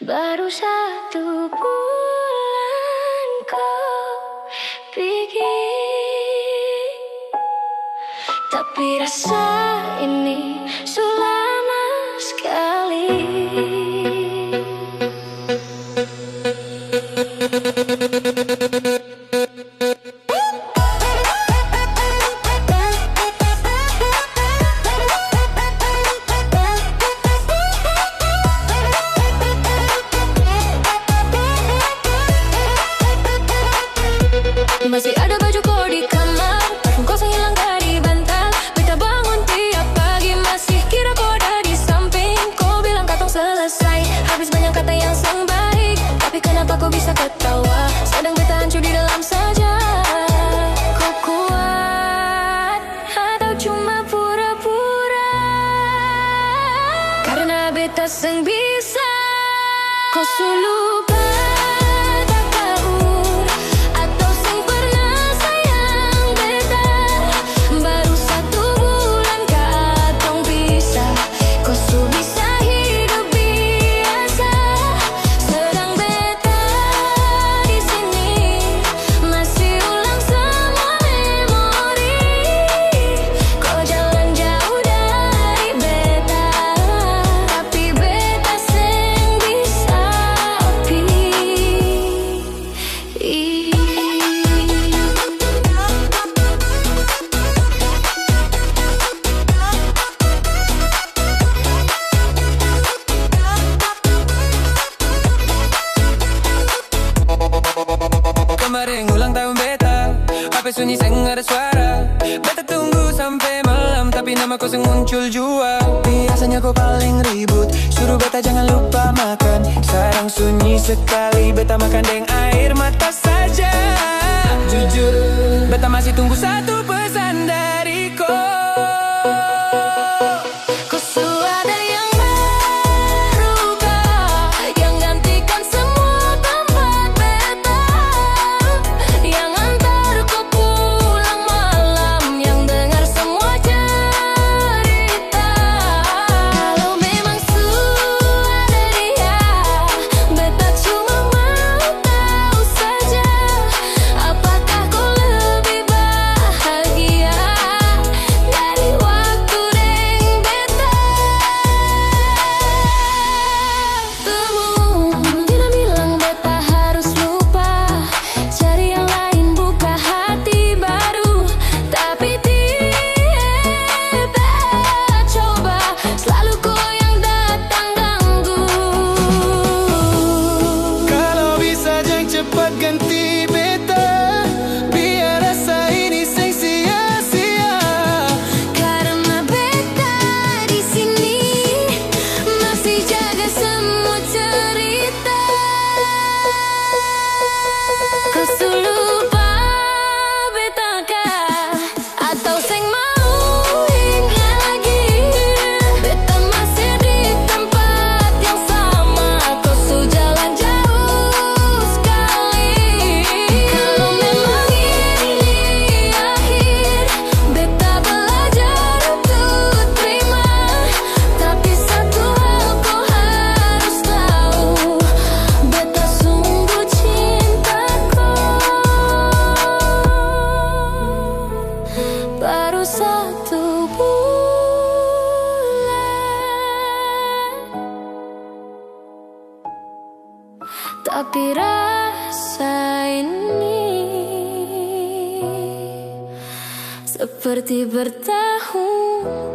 Baru 1 bulan kau pergi, tapi rasa ini selama sekali. Masih ada baju kau di kamar, parfum kau hilang dari bantal. Beta bangun tiap pagi, masih kira kau ada di samping. Kau bilang katong selesai, habis banyak kata yang sang baik. Tapi kenapa kau bisa ketawa, sedang beta hancur di dalam saja. Kau kuat atau cuma pura-pura? Karena beta seng bisa. Kau lupa kemarin ulang tahun beta, HP sunyi seng ada suara. Beta tunggu sampai malam, tapi nama kau seng muncul jua. Biasanya kau paling ribut, suruh beta jangan lupa makan. Sekarang sunyi sekali, beta makan deng air mata saja. Jujur, beta masih tunggu satu pesan dari kau. Ganti beta, biar rasa ini seng sia-sia. Karena beta di sini masih jaga semua cerita. Kau lupa beta kah atau seng mau ingat lagi? Beta masih di tempat yang sama, kau jalan jauh sekali. Kalau memang ini akhir, beta belajar untuk terima. Tapi satu hal kau harus tahu, beta sungguh cinta kau. Baru 1 bulan, tapi rasa ini seperti bertahun.